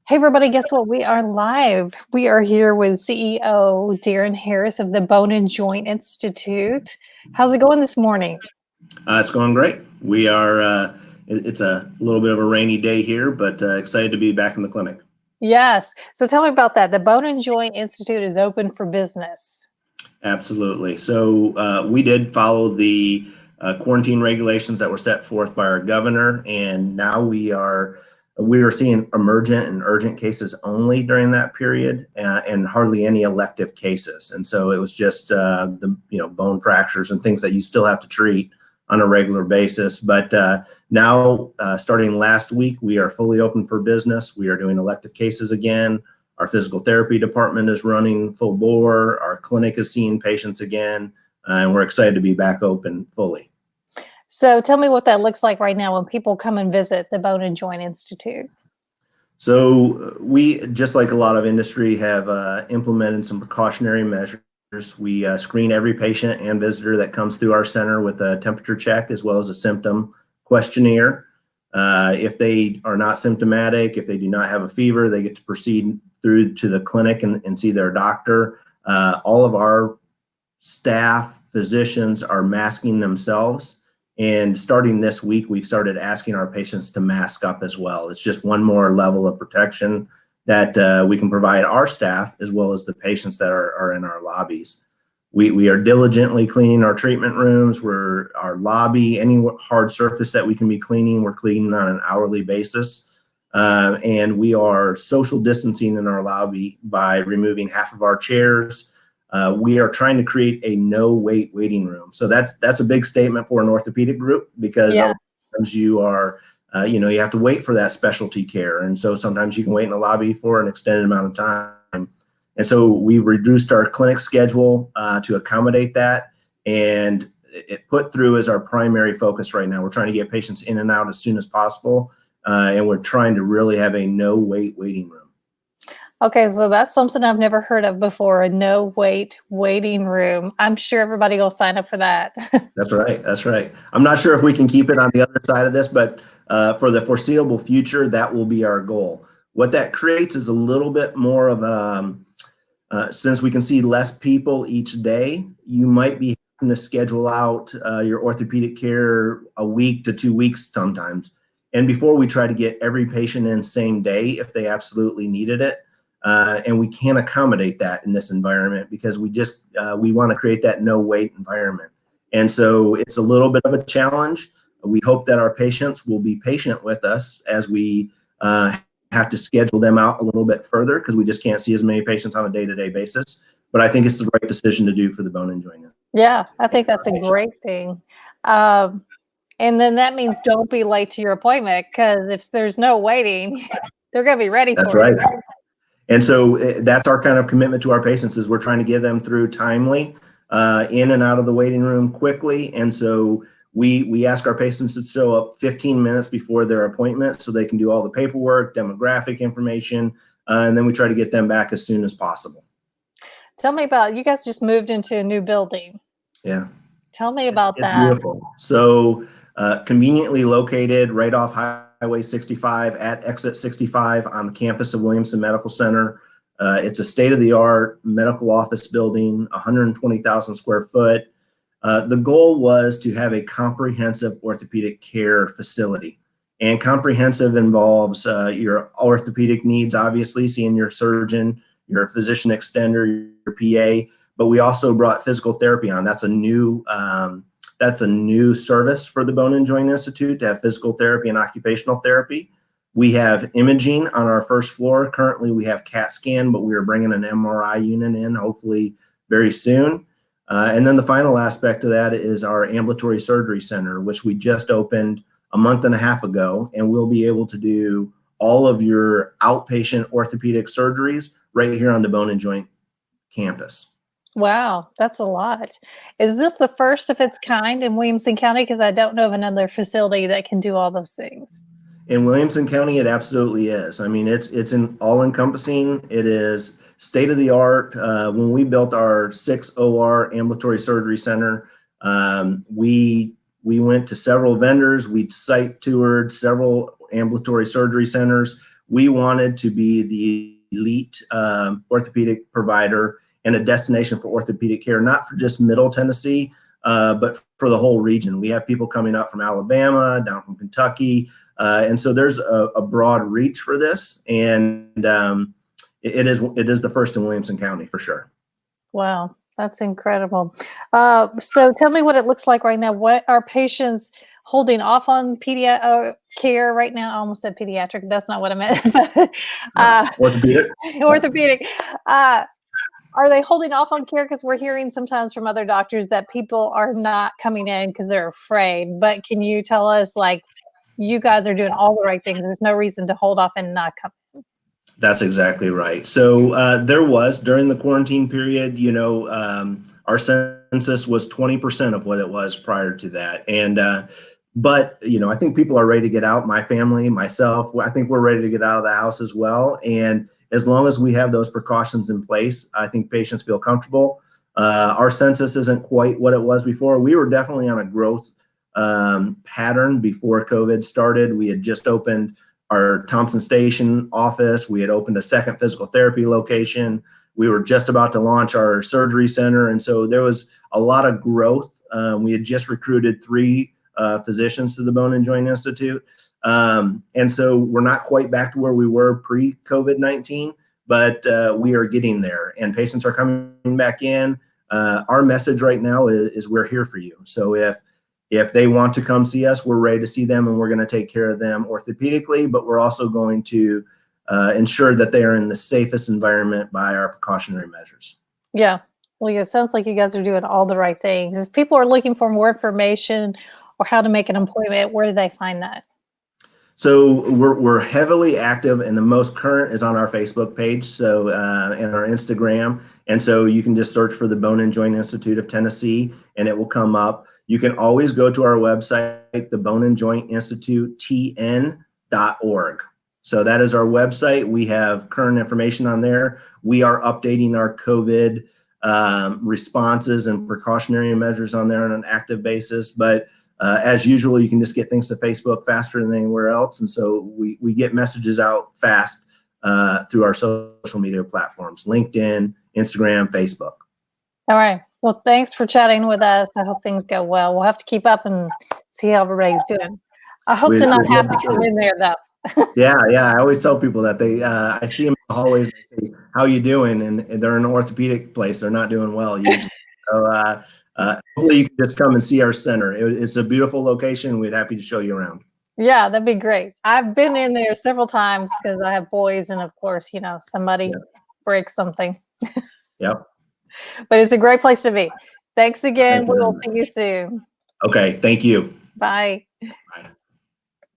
Hey, everybody, guess what? We are live. We are here with CEO Darren Harris of the Bone and Joint Institute. How's it going this morning? It's going great. We are, it's a little bit of a rainy day here, but excited to be back in the clinic. Yes. So tell me about that. The Bone and Joint Institute is open for business. Absolutely. So we did follow the quarantine regulations that were set forth by our governor, and now we are seeing emergent and urgent cases only during that period, and hardly any elective cases. And so it was just the bone fractures and things that you still have to treat on a regular basis. But now, starting last week, we are fully open for business. We are doing elective cases again. Our physical therapy department is running full bore. Our clinic is seeing patients again, and we're excited to be back open fully. So tell me what that looks like right now when people come and visit the Bone and Joint Institute. So we, just like a lot of industry, have implemented some precautionary measures. We screen every patient and visitor that comes through our center with a temperature check as well as a symptom questionnaire. If they are not symptomatic, if they do not have a fever, they get to proceed through to the clinic and see their doctor. All of our staff, physicians are masking themselves. And starting this week, we've started asking our patients to mask up as well. It's just one more level of protection that we can provide our staff as well as the patients that are in our lobbies. We are diligently cleaning our treatment rooms. Our lobby, any hard surface that we can be cleaning, we're cleaning on an hourly basis. And we are social distancing in our lobby by removing half of our chairs. We are trying to create a no-wait waiting room. So that's a big statement for an orthopedic group, because Yeah. sometimes you are, you have to wait for that specialty care. And so sometimes you can wait in the lobby for an extended amount of time. And so we reduced our clinic schedule to accommodate that. And it put through as our primary focus right now. We're trying to get patients in and out as soon as possible. And we're trying to really have a no-wait waiting room. Okay, so that's something I've never heard of before, a no-wait waiting room. I'm sure everybody will sign up for that. That's right. That's right. I'm not sure if we can keep it on the other side of this, but for the foreseeable future, that will be our goal. What that creates is a little bit more of since we can see less people each day, you might be having to schedule out your orthopedic care a week to 2 weeks sometimes. And before, we try to get every patient in same day if they absolutely needed it. And we can't accommodate that in this environment, because we want to create that no wait environment. And so it's a little bit of a challenge. We hope that our patients will be patient with us as we have to schedule them out a little bit further, because we just can't see as many patients on a day-to-day basis. But I think it's the right decision to do for the Bone and Joint. Yeah, I think that's a great thing. And then that means don't be late to your appointment, because if there's no waiting, they're going to be ready That's for right. you. And so that's our kind of commitment to our patients, is we're trying to get them through timely, in and out of the waiting room quickly. And so we ask our patients to show up 15 minutes before their appointment so they can do all the paperwork, demographic information, and then we try to get them back as soon as possible. Tell me about, you guys just moved into a new building. Yeah. Tell me about It's that. beautiful. So conveniently located right off Highway 65 at exit 65 on the campus of Williamson Medical Center. It's a state-of-the-art medical office building, 120,000 square foot. The goal was to have a comprehensive orthopedic care facility. And comprehensive involves your orthopedic needs, obviously, seeing your surgeon, your physician extender, your PA, but we also brought physical therapy on. That's a new service for the Bone and Joint Institute, to have physical therapy and occupational therapy. We have imaging on our first floor. Currently, we have CAT scan, but we are bringing an MRI unit in hopefully very soon. And then the final aspect of that is our ambulatory surgery center, which we just opened a month and a half ago, and we'll be able to do all of your outpatient orthopedic surgeries right here on the Bone and Joint campus. Wow, that's a lot. Is this the first of its kind in Williamson County? Because I don't know of another facility that can do all those things. In Williamson County, it absolutely is. I mean, it's an all-encompassing. It is state-of-the-art. When we built our 6 OR ambulatory surgery center, we went to several vendors. We site toured several ambulatory surgery centers. We wanted to be the elite orthopedic provider and a destination for orthopedic care, not for just Middle Tennessee, but for the whole region. We have people coming up from Alabama, down from Kentucky, and so there's a broad reach for this, and it is the first in Williamson County for sure. Wow, that's incredible. So tell me what it looks like right now. What are patients holding off on care right now? I almost said pediatric. That's not what I meant. Orthopedic. Orthopedic. Are they holding off on care? Because we're hearing sometimes from other doctors that people are not coming in because they're afraid. But can you tell us, like, you guys are doing all the right things? There's no reason to hold off and not come. That's exactly right. So there was, during the quarantine period, our census was 20% of what it was prior to that. And but I think people are ready to get out. My family, myself, I think we're ready to get out of the house as well. And as long as we have those precautions in place, I think patients feel comfortable. Our census isn't quite what it was before. We were definitely on a growth pattern before COVID started. We had just opened our Thompson Station office. We had opened a second physical therapy location. We were just about to launch our surgery center. And so there was a lot of growth. We had just recruited 3 physicians to the Bone and Joint Institute. And so we're not quite back to where we were pre-COVID-19, but we are getting there and patients are coming back in. Our message right now is we're here for you. So if they want to come see us, we're ready to see them, and we're going to take care of them orthopedically, but we're also going to ensure that they are in the safest environment by our precautionary measures. Yeah. Well, it sounds like you guys are doing all the right things. If people are looking for more information or how to make an appointment, where do they find that? So we're heavily active, and the most current is on our Facebook page, so and our Instagram. And so you can just search for the Bone and Joint Institute of Tennessee, and it will come up. You can always go to our website, the Bone and Joint Institute TN.org. So that is our website. We have current information on there. We are updating our COVID responses and precautionary measures on there on an active basis. But as usual, you can just get things to Facebook faster than anywhere else. And so we get messages out fast through our social media platforms, LinkedIn, Instagram, Facebook. All right. Well, thanks for chatting with us. I hope things go well. We'll have to keep up and see how everybody's doing. I hope to not have to come in there, though. Yeah. I always tell people that I see them in the hallways and I say, how you doing? And they're in an orthopedic place. They're not doing well usually. So hopefully you can just come and see our center. It's a beautiful location. We'd happy to show you around. Yeah, that'd be great. I've been in there several times because I have boys, and of course, somebody breaks something. Yep. But it's a great place to be. Thanks again. We will see you soon. Okay. Thank you. Bye. Bye.